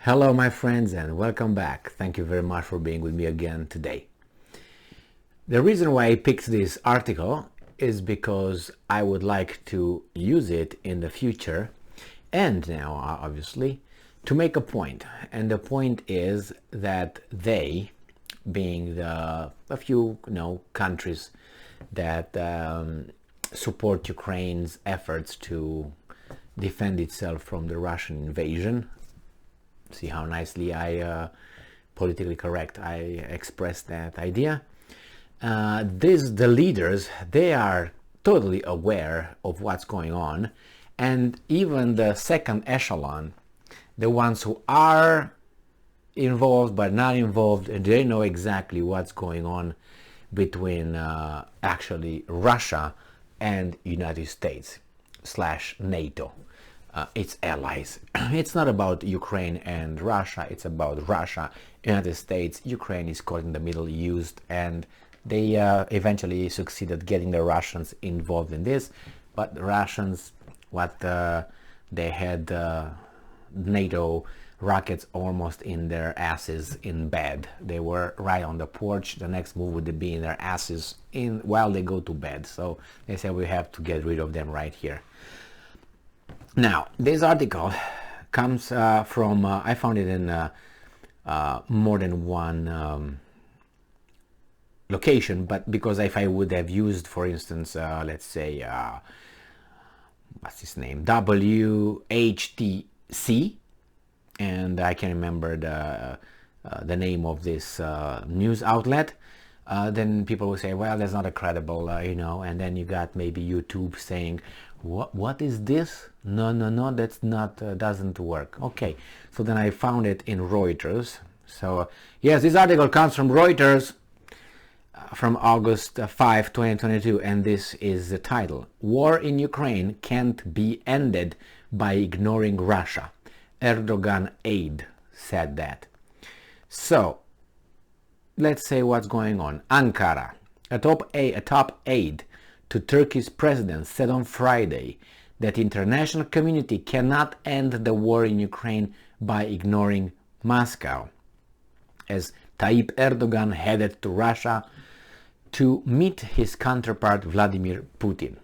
Hello my friends and welcome back. Thank you very much for being with me again today. The reason why I picked this article is because I would like to use it in the future and now obviously to make a point. And the point is that they, being a few countries that support Ukraine's efforts to defend itself from the Russian invasion. See how nicely I politically correct I expressed that idea. The leaders, they are totally aware of what's going on, and even the second echelon, the ones who are involved but not involved, they know exactly what's going on between actually Russia and United States / NATO. Its allies. It's not about Ukraine and Russia, it's about Russia, United States. Ukraine is caught in the middle, used, and they eventually succeeded getting the Russians involved in this. But the Russians, they had NATO rockets almost in their asses in bed. They were right on the porch. The next move would be in their asses while they go to bed. So they said we have to get rid of them right here. Now, this article comes from, I found it in more than one location, but because if I would have used, for instance, let's say, what's his name, WHTC, and I can remember the name of this news outlet, then people will say, well, that's not a credible, and then you got maybe YouTube saying, what is this? No, that's not, doesn't work. Okay, so then I found it in Reuters. So yes, this article comes from Reuters from August 5, 2022, and this is the title: War in Ukraine can't be ended by ignoring Russia. Erdogan aide said that. So let's say what's going on. Ankara, a top aide to Turkey's president, said on Friday that the international community cannot end the war in Ukraine by ignoring Moscow, as Tayyip Erdogan headed to Russia to meet his counterpart Vladimir Putin.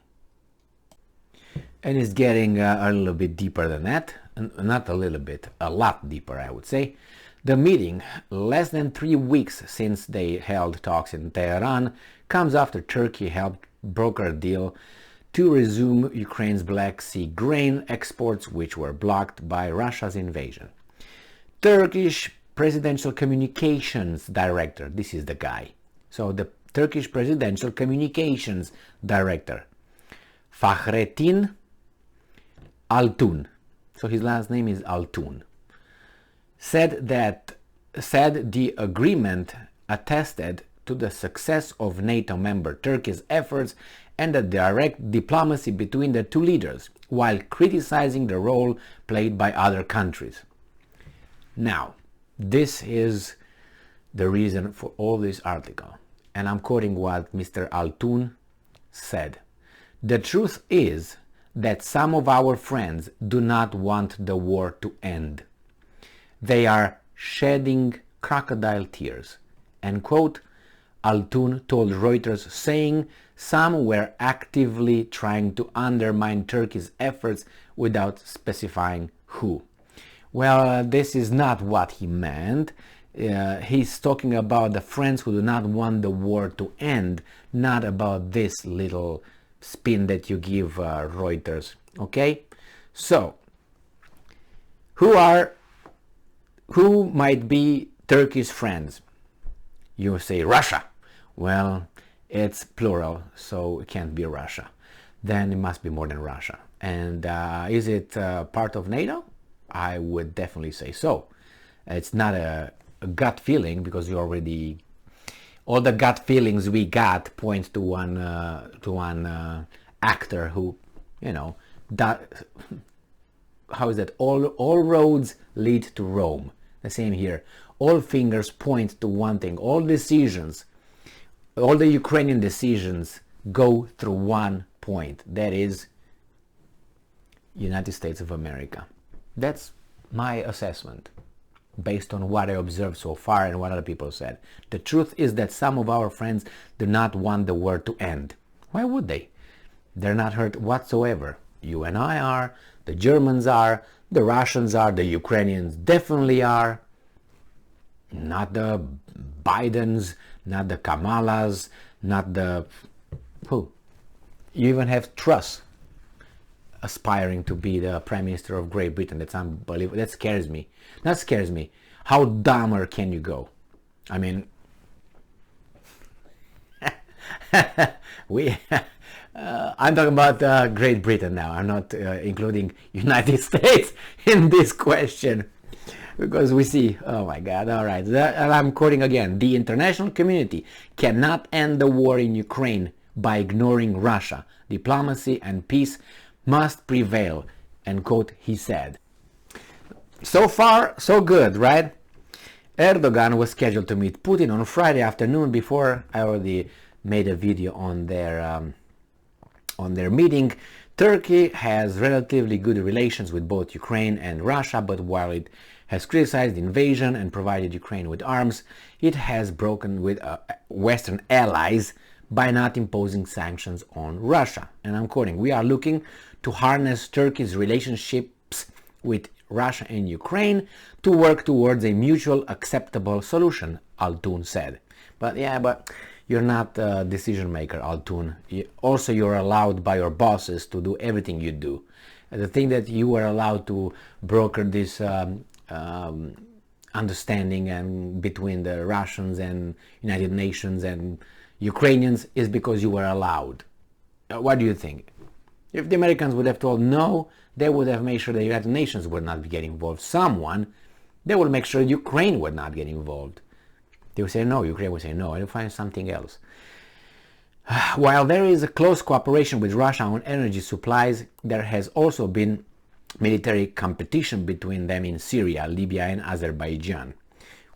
And it's getting a little bit deeper than that, not a little bit, a lot deeper, I would say. The meeting, less than 3 weeks since they held talks in Tehran, comes after Turkey helped broker a deal to resume Ukraine's Black Sea grain exports, which were blocked by Russia's invasion. Turkish Presidential Communications Director, this is the guy. So the Turkish Presidential Communications Director, Fahrettin Altun, so his last name is Altun, said the agreement attested to the success of NATO member Turkey's efforts and the direct diplomacy between the two leaders, while criticizing the role played by other countries. Now, this is the reason for all this article, and I'm quoting what Mr. Altun said. The truth is that some of our friends do not want the war to end. They are shedding crocodile tears, end quote. Altun told Reuters, saying some were actively trying to undermine Turkey's efforts without specifying who. Well, this is not what he meant. He's talking about the friends who do not want the war to end, not about this little spin that you give Reuters. Okay? So, who might be Turkey's friends? You say Russia. Well, it's plural, so it can't be Russia. Then it must be more than Russia. And is it part of NATO? I would definitely say so. It's not a gut feeling, because you already, all the gut feelings we got point to one actor who, how is that? All roads lead to Rome. The same here. All fingers point to one thing. All decisions, all the Ukrainian decisions go through one point. That is United States of America. That's my assessment. based on what I observed so far and what other people said. The truth is that some of our friends do not want the war to end. Why would they? They're not hurt whatsoever. You and I are, the Germans are, the Russians are, the Ukrainians definitely are. Not the Bidens, not the Kamalas, not the... who? You even have Truss aspiring to be the Prime Minister of Great Britain. That's unbelievable. That scares me. That scares me. How dumber can you go? I mean, I'm talking about Great Britain now. I'm not including United States in this question, because we see, oh my God, all right. And I'm quoting again, the international community cannot end the war in Ukraine by ignoring Russia. Diplomacy and peace must prevail, end quote, he said. So far, so good, right? Erdogan was scheduled to meet Putin on Friday afternoon. Before, I already made a video on their meeting. Turkey has relatively good relations with both Ukraine and Russia, but while it has criticized the invasion and provided Ukraine with arms, it has broken with Western allies by not imposing sanctions on Russia. And I'm quoting, "We are looking to harness Turkey's relationships with Russia and Ukraine to work towards a mutual acceptable solution," Altun said. But yeah, but you're not a decision maker, Altun. Also, you're allowed by your bosses to do everything you do. And the thing that you were allowed to broker this understanding and between the Russians and United Nations and Ukrainians is because you were allowed. What do you think? If the Americans would have told no, they would have made sure the United Nations would not get involved. Someone, they would make sure Ukraine would not get involved. They would say no, Ukraine would say no, and find something else. While there is a close cooperation with Russia on energy supplies, there has also been military competition between them in Syria, Libya and Azerbaijan.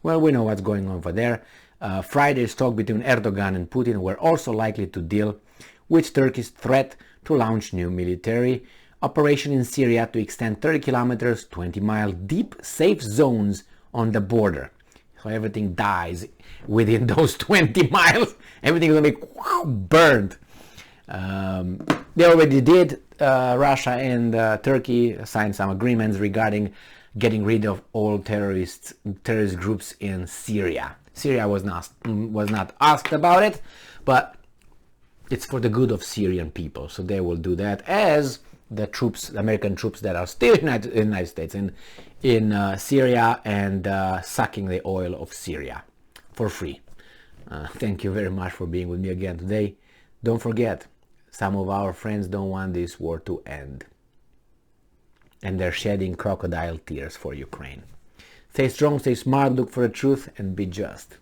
Well, we know what's going on over there. Friday's talk between Erdogan and Putin were also likely to deal with Turkey's threat to launch new military operation in Syria to extend 30 kilometers, 20-mile deep safe zones on the border. So everything dies within those 20 miles. Everything is going to be burned. They already did. Russia and Turkey signed some agreements regarding getting rid of all terrorist groups in Syria. Syria was not asked about it, but it's for the good of Syrian people. So they will do that, as the troops, American troops that are still in the United States in Syria and sucking the oil of Syria for free. Thank you very much for being with me again today. Don't forget, some of our friends don't want this war to end, and they're shedding crocodile tears for Ukraine. Stay strong, stay smart, look for the truth, and be just.